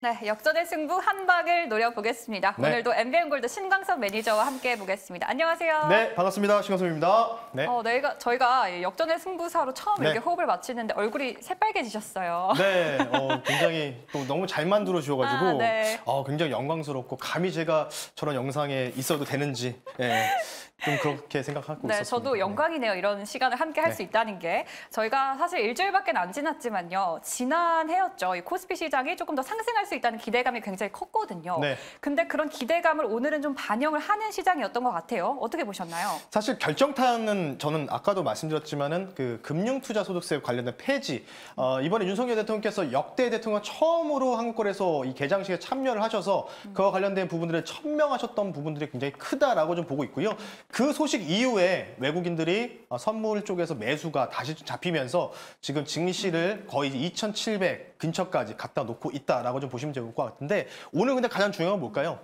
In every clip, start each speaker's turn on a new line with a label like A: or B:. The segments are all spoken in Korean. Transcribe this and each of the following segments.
A: 네, 역전의 승부 한 방을 노려보겠습니다.
B: 네.
A: 오늘도 MBN골드 신광섭 매니저와 함께 해보겠습니다. 안녕하세요.
B: 네, 반갑습니다. 신광섭입니다. 네.
A: 저희가 역전의 승부사로 처음
B: 네.
A: 이렇게 호흡을 맞추는데 얼굴이 새빨개지셨어요.
B: 네, 굉장히 또 너무 잘 만들어 주셔가지고
A: 네.
B: 굉장히 영광스럽고 감히 제가 저런 영상에 있어도 되는지 좀 그렇게 생각하고
A: 네,
B: 있었습니다.
A: 저도 영광이네요. 이런 시간을 함께 할 수 있다는 게. 저희가 사실 일주일밖에 안 지났지만요. 지난해였죠. 이 코스피 시장이 조금 더 상승할 수 있다는 기대감이 굉장히 컸거든요.
B: 네.
A: 근데 그런 기대감을 오늘은 좀 반영을 하는 시장이었던 것 같아요. 어떻게 보셨나요?
B: 사실 결정타는 저는 아까도 말씀드렸지만은 그 금융투자소득세 관련된 폐지 이번에 윤석열 대통령께서 역대 대통령 처음으로 한국거래소 이 개장식에 참여를 하셔서 그와 관련된 부분들을 천명하셨던 부분들이 굉장히 크다라고 좀 보고 있고요. 그 소식 이후에 외국인들이 선물 쪽에서 매수가 다시 잡히면서 지금 증시를 거의 2,700 근처까지 갖다 놓고 있다라고 좀 보시면 좋을 것 같은데 오늘 근데 가장 중요한 건 뭘까요?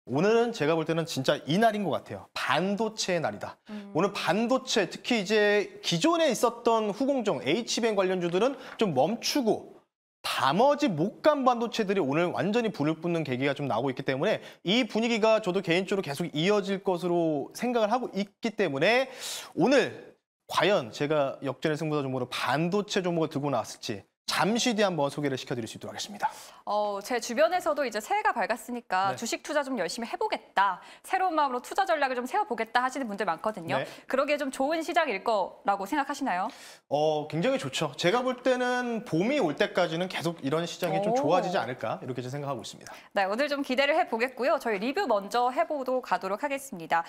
B: 오늘은 제가 볼 때는 진짜 이 날인 것 같아요. 반도체의 날이다. 오늘 반도체, 특히 이제 기존에 있었던 후공정, HBM 관련주들은 좀 멈추고 나머지 못간 반도체들이 오늘 완전히 불을 뿜는 계기가 좀 나오고 있기 때문에 이 분위기가 저도 개인적으로 계속 이어질 것으로 생각을 하고 있기 때문에 오늘 과연 제가 역전의 승부사 종목으로 반도체 종목을 들고 나왔을지 잠시 뒤에 한번 소개를 시켜드릴 수 있도록 하겠습니다.
A: 제 주변에서도 이제 새해가 밝았으니까
B: 네.
A: 주식 투자 좀 열심히 해보겠다. 새로운 마음으로 투자 전략을 좀 세워보겠다 하시는 분들 많거든요.
B: 네.
A: 그러기에 좀 좋은 시장일 거라고 생각하시나요?
B: 굉장히 좋죠. 제가 볼 때는 봄이 올 때까지는 계속 이런 시장이 좀 좋아지지 않을까 이렇게 생각하고 있습니다.
A: 네, 오늘 좀 기대를 해보겠고요. 저희 리뷰 먼저 해보도록 가도록 하겠습니다.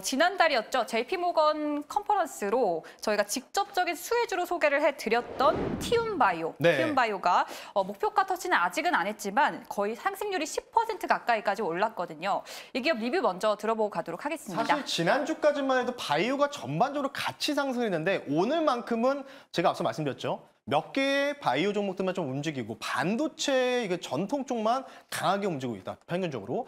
A: 지난달이었죠. JP모건 컨퍼런스로 저희가 직접적인 수혜주로 소개를 해드렸던 티움바이오.
B: 네.
A: 티움바이오가 목표가 터치는 아직은 안 했지만 거의 상승률이 10% 가까이까지 올랐거든요. 이 기업 리뷰 먼저 들어보고 가도록 하겠습니다.
B: 사실 지난주까지만 해도 바이오가 전반적으로 같이 상승했는데 오늘만큼은 제가 앞서 말씀드렸죠. 몇 개의 바이오 종목들만 좀 움직이고 반도체 이게 전통 쪽만 강하게 움직이고 있다. 평균적으로.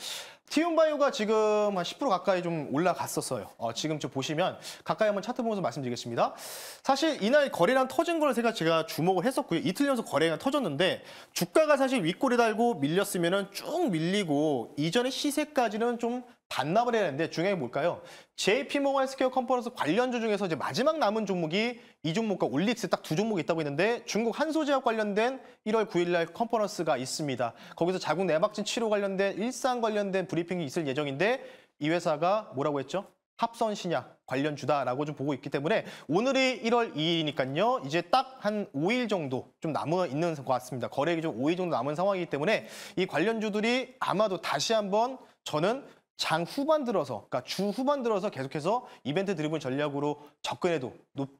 B: 티움바이오가 지금 한 10% 가까이 좀 올라갔었어요. 지금 좀 보시면 가까이 한번 차트 보면서 말씀드리겠습니다. 사실 이날 거래량 터진 걸 제가 주목을 했었고요. 이틀 연속 거래량 터졌는데 주가가 사실 윗골에 달고 밀렸으면은 쭉 밀리고 이전의 시세까지는 좀 반납을 해야 되는데 중요한 게 뭘까요? JP모건 헬스케어 컨퍼런스 관련주 중에서 이제 마지막 남은 종목이 이 종목과 올릭스 딱 두 종목이 있다고 했는데 중국 한소제약 관련된 1월 9일 날 컨퍼런스가 있습니다. 거기서 자국 내박진 치료 관련된 일상 관련된 브리핑이 있을 예정인데 이 회사가 뭐라고 했죠? 합선 신약 관련주다라고 좀 보고 있기 때문에 오늘이 1월 2일이니까요. 이제 딱 한 5일 정도 좀 남아 있는 것 같습니다. 거래액이 좀 5일 정도 남은 상황이기 때문에 이 관련주들이 아마도 다시 한번 저는 장 후반 들어서, 그러니까 주 후반 들어서 계속해서 이벤트 드리븐 전략으로 접근해도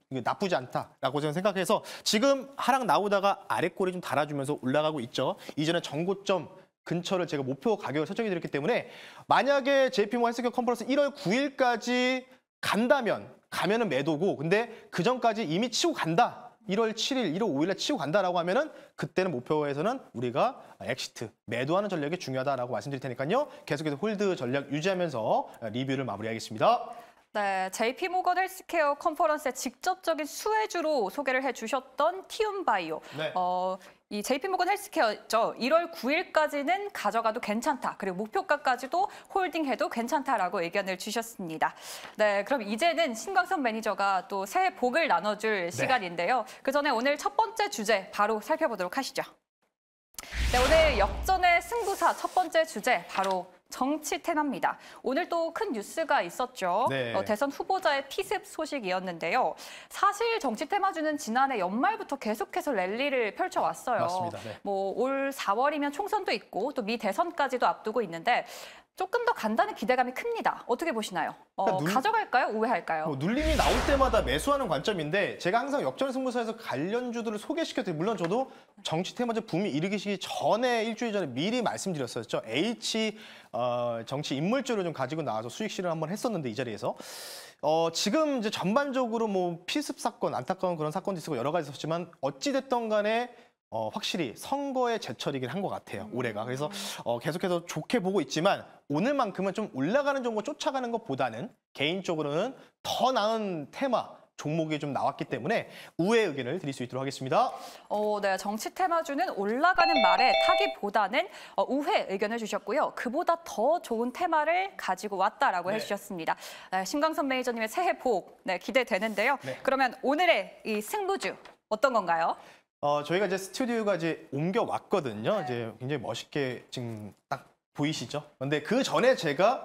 B: 나쁘지 않다라고 저는 생각해서 지금 하락 나오다가 아랫골이 좀 달아주면서 올라가고 있죠. 이전에 전고점 근처를 제가 목표 가격을 설정해 드렸기 때문에 만약에 JP모건 헬스케어 컨퍼런스 1월 9일까지 가면은 매도고 근데 그 전까지 이미 치고 간다. 1월 7일, 1월 5일에 치고 간다라고 하면은 그때는 목표에서는 우리가 엑시트, 매도하는 전략이 중요하다라고 말씀드릴 테니까요. 계속해서 홀드 전략 유지하면서 리뷰를 마무리하겠습니다.
A: 네, JP모건 헬스케어 컨퍼런스의 직접적인 수혜주로 소개를 해주셨던 티움바이오.
B: 네.
A: 이 JP모건 헬스케어죠. 1월 9일까지는 가져가도 괜찮다. 그리고 목표가까지도 홀딩해도 괜찮다라고 의견을 주셨습니다. 네, 그럼 이제는 신광섭 매니저가 또 새해 복을 나눠줄 시간인데요. 그 전에 오늘 첫 번째 주제 바로 살펴보도록 하시죠. 네, 오늘 역전의 승부사 첫 번째 주제 바로 정치 테마입니다. 오늘 또 큰 뉴스가 있었죠.
B: 네.
A: 대선 후보자의 피습 소식이었는데요. 사실 정치 테마주는 지난해 연말부터 계속해서 랠리를 펼쳐왔어요.
B: 맞습니다. 네.
A: 올 4월이면 총선도 있고 또 미 대선까지도 앞두고 있는데 조금 더 간다는 기대감이 큽니다. 어떻게 보시나요?
B: 그러니까
A: 가져갈까요? 우회할까요?
B: 눌림이 나올 때마다 매수하는 관점인데 제가 항상 역전의 승부사에서 관련주들을 소개시켜드리고 물론 저도 정치 테마주 붐이 일으키기 전에 일주일 전에 미리 말씀드렸었죠. 정치 인물주를 좀 가지고 나와서 수익 실현 한번 했었는데 이 자리에서 지금 이제 전반적으로 뭐 피습 사건, 안타까운 그런 사건도 있었고 여러 가지 있었지만 어찌 됐던 간에 확실히 선거의 제철이긴 한 것 같아요, 올해가. 그래서 계속해서 좋게 보고 있지만 오늘만큼은 좀 올라가는 종목 쫓아가는 것보다는 개인적으로는 더 나은 테마, 종목이 좀 나왔기 때문에 우회 의견을 드릴 수 있도록 하겠습니다.
A: 네, 정치 테마주는 올라가는 말에 타기보다는 우회 의견을 주셨고요. 그보다 더 좋은 테마를 가지고 왔다라고 해주셨습니다. 네, 신광선 매니저님의 새해 복 기대되는데요.
B: 네.
A: 그러면 오늘의 이 승부주 어떤 건가요?
B: 저희가 이제 스튜디오가 이제 옮겨 왔거든요. 이제 굉장히 멋있게 지금 딱 보이시죠? 근데 그 전에 제가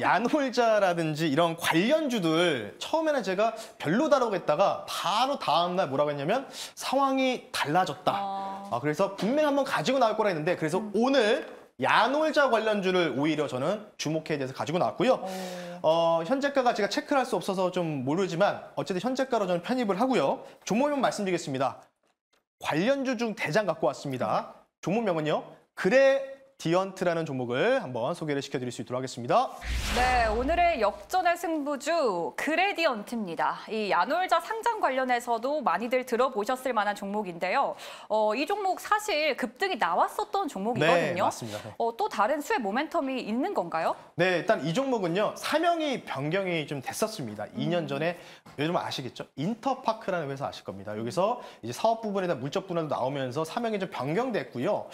B: 야놀자라든지 이런 관련주들 처음에는 제가 별로다라고 했다가 바로 다음날 뭐라고 했냐면 상황이 달라졌다. 그래서 분명히 한번 가지고 나올 거라 했는데 그래서 오늘 야놀자 관련주를 오히려 저는 주목해야 돼서 가지고 나왔고요. 현재가가 제가 체크를 할 수 없어서 좀 모르지만 어쨌든 현재가로 저는 편입을 하고요. 종목명 말씀드리겠습니다. 관련주 중 대장 갖고 왔습니다. 종목명은요. 그레디언트라는 종목을 한번 소개를 시켜드릴 수 있도록 하겠습니다.
A: 네, 오늘의 역전의 승부주 그레디언트입니다. 이 야놀자 상장 관련해서도 많이들 들어보셨을 만한 종목인데요. 이 종목 사실 급등이 나왔었던 종목이거든요.
B: 네, 맞습니다. 네.
A: 또 다른 수혜 모멘텀이 있는 건가요?
B: 네, 일단 이 종목은요. 사명이 변경이 좀 됐었습니다. 2년 전에 요즘 아시겠죠? 인터파크라는 회사 아실 겁니다. 여기서 이제 사업 부분에다 물적 분할도 나오면서 사명이 좀 변경됐고요.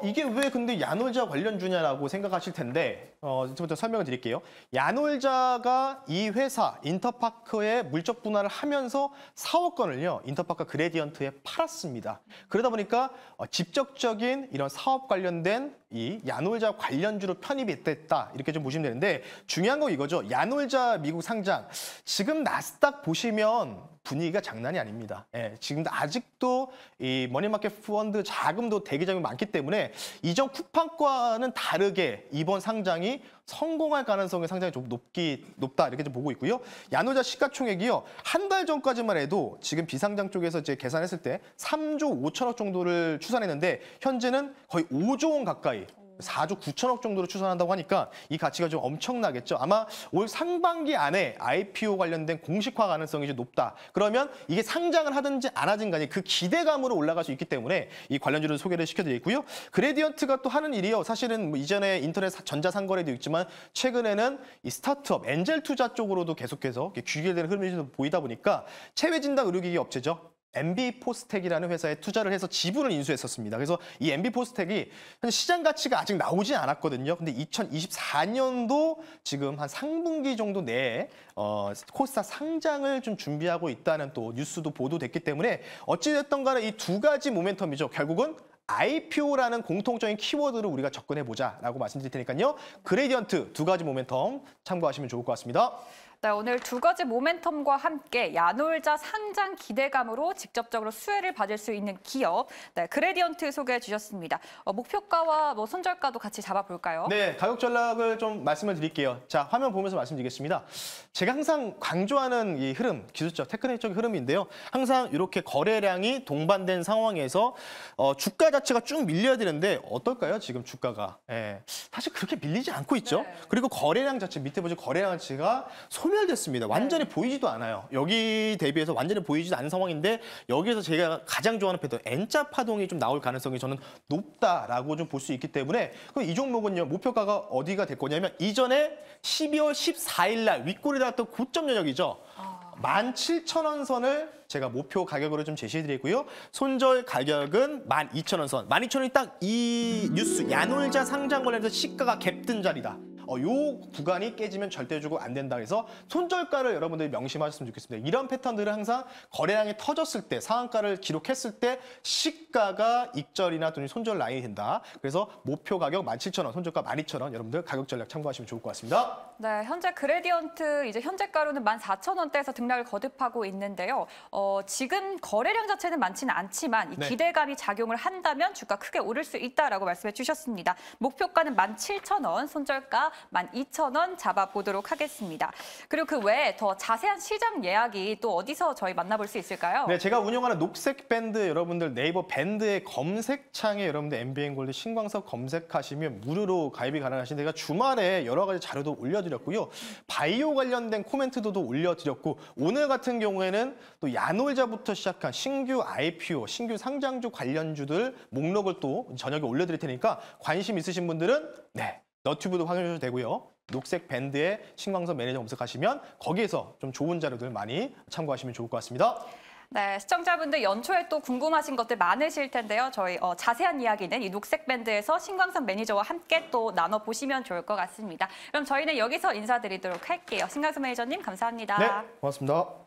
B: 이게 왜 근데 야놀자 관련주냐라고 생각하실 텐데 이제부터 설명을 드릴게요. 야놀자가 이 회사 인터파크에 물적 분할을 하면서 4억 건을요. 인터파크 그레디언트에 팔았습니다. 그러다 보니까 직접적인 이런 사업 관련된 이 야놀자 관련주로 편입이 됐다. 이렇게 좀 보시면 되는데 중요한 건 이거죠. 야놀자 미국 상장. 지금 나스닥 보시면 분위기가 장난이 아닙니다. 예, 지금 아직도 이 머니마켓 펀드 자금도 대기자금이 많기 때문에 이전 쿠팡과는 다르게 이번 상장이 성공할 가능성이 상당히 좀 높다 이렇게 좀 보고 있고요. 야놀자 시가총액이요. 한 달 전까지만 해도 지금 비상장 쪽에서 이제 계산했을 때 3조 5천억 정도를 추산했는데 현재는 거의 5조 원 가까이 4조 9천억 정도로 추산한다고 하니까 이 가치가 좀 엄청나겠죠. 아마 올 상반기 안에 IPO 관련된 공식화 가능성이 좀 높다. 그러면 이게 상장을 하든지 안 하든 간에 그 기대감으로 올라갈 수 있기 때문에 이 관련주를 소개를 시켜드리고요. 그레디언트가 또 하는 일이요. 사실은 뭐 이전에 인터넷 전자상거래도 있지만 최근에는 이 스타트업, 엔젤 투자 쪽으로도 계속해서 규제되는 흐름이 좀 보이다 보니까 체외진단 의료기기 업체죠. MB포스텍이라는 회사에 투자를 해서 지분을 인수했었습니다. 그래서 이 MB포스텍이 시장 가치가 아직 나오지 않았거든요. 근데 2024년도 지금 한 상분기 정도 내에 코스닥 상장을 좀 준비하고 있다는 또 뉴스도 보도됐기 때문에 어찌됐든 간에 이 두 가지 모멘텀이죠. 결국은 IPO라는 공통적인 키워드로 우리가 접근해보자라고 말씀드릴 테니까요. 그레디언트 두 가지 모멘텀 참고하시면 좋을 것 같습니다.
A: 네, 오늘 두 가지 모멘텀과 함께 야놀자 상장 기대감으로 직접적으로 수혜를 받을 수 있는 기업, 그레디언트 소개해 주셨습니다. 목표가와 손절가도 같이 잡아볼까요?
B: 네, 가격 전략을 좀 말씀을 드릴게요. 자, 화면 보면서 말씀드리겠습니다. 제가 항상 강조하는 이 흐름, 기술적, 테크닉적인 흐름인데요. 항상 이렇게 거래량이 동반된 상황에서 주가 자체가 쭉 밀려야 되는데 어떨까요? 지금 주가가. 사실 그렇게 밀리지 않고 있죠.
A: 네.
B: 그리고 거래량 자체, 밑에 보시면 거래량 자체가 소멸됐습니다. 완전히 보이지도 않아요. 여기 대비해서 완전히 보이지도 않은 상황인데 여기에서 제가 가장 좋아하는 패턴 N자 파동이 좀 나올 가능성이 저는 높다라고 좀 볼 수 있기 때문에 그럼 이 종목은요. 목표가가 어디가 될 거냐면 이전에 12월 14일 날 윗골이 닿았던 고점 영역이죠. 17,000원 선을 제가 목표 가격으로 좀 제시해드리고요. 손절 가격은 12,000원 선. 12,000원이 딱 이 뉴스 야놀자 상장 관련해서 시가가 갭든 자리다. 요 구간이 깨지면 절대 주고 안 된다 해서 손절가를 여러분들이 명심하셨으면 좋겠습니다. 이런 패턴들은 항상 거래량이 터졌을 때 상한가를 기록했을 때 시가가 익절이나 또는 손절 라인이 된다. 그래서 목표 가격 17,000원, 손절가 12,000원 여러분들 가격 전략 참고하시면 좋을 것 같습니다.
A: 네, 현재 그레디언트 이제 현재가로는 14,000원대에서 등락을 거듭하고 있는데요. 지금 거래량 자체는 많지는 않지만 이
B: 네.
A: 기대감이 작용을 한다면 주가 크게 오를 수 있다라고 말씀해 주셨습니다. 목표가는 17,000원, 손절가 12,000원 잡아보도록 하겠습니다. 그리고 그 외에 더 자세한 시장 예약이 또 어디서 저희 만나볼 수 있을까요?
B: 네, 제가 운영하는 녹색 밴드 여러분들 네이버 밴드의 검색창에 여러분들 MBN골드 신광석 검색하시면 무료로 가입이 가능하신 데가 주말에 여러 가지 자료도 올려드렸고요. 바이오 관련된 코멘트도 올려드렸고 오늘 같은 경우에는 또 야놀자부터 시작한 신규 IPO, 신규 상장주 관련주들 목록을 또 저녁에 올려드릴 테니까 관심 있으신 분들은 네. 너튜브도 확인해 주셔도 되고요. 녹색 밴드에 신광선 매니저 검색하시면 거기에서 좀 좋은 자료들 많이 참고하시면 좋을 것 같습니다.
A: 네, 시청자분들 연초에 또 궁금하신 것들 많으실 텐데요. 저희 자세한 이야기는 이 녹색 밴드에서 신광선 매니저와 함께 또 나눠보시면 좋을 것 같습니다. 그럼 저희는 여기서 인사드리도록 할게요. 신광선 매니저님 감사합니다.
B: 네, 고맙습니다.